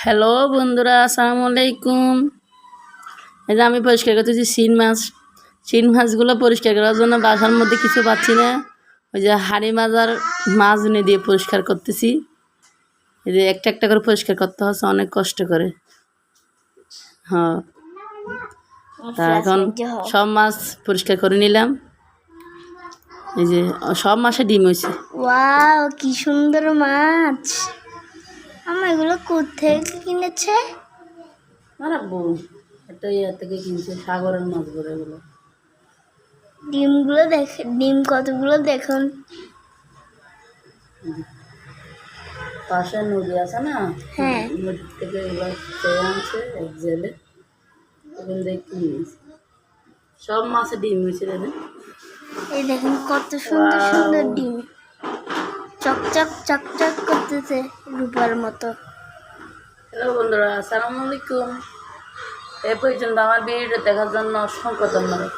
Hello বন্ধুরা, আসসালামু আলাইকুম। এই যে আমি পরিষ্কার করতেছি শিং মাছগুলো পরিষ্কার করার জন্য বাসার মধ্যে কিছু পাচ্ছি না। ওই যে হাঁড়ি মাজার মাছ এনে দিয়ে পরিষ্কার করতেছি। এই যে একটা একটা করে পরিষ্কার করতে হচ্ছে অনেক কষ্ট করে। হ্যাঁ, তা এখন সব মাছ পরিষ্কার করে নিলাম। এই যে সব মাছে ডিম হয়েছে। ওয়াও, কি সুন্দর মাছ! আমার এগুলো কোত্থেকে কিনেছে? আমার বউ একটা ইয়ে থেকে কিনছে, সাগরের মাছগুলো এগুলো। ডিমগুলো দেখে, ডিম কতগুলো দেখুন। পাশে নদী আছে না, হ্যাঁ, নদী থেকে এগুলো চেয়ে আনছে এক জেলে, ওখান থেকে কিনে নিয়েছে। সব মাছে ডিম হয়েছে দেখেন। এই দেখুন কত সুন্দর সুন্দর ডিম, চকচক চকচক করতেছে রূপার মতো। হ্যালো বন্ধুরা, আসসালামু আলাইকুম। এ পর্যন্ত আমার ভিডিওটা দেখার জন্য অসংখ্য ধন্যবাদ।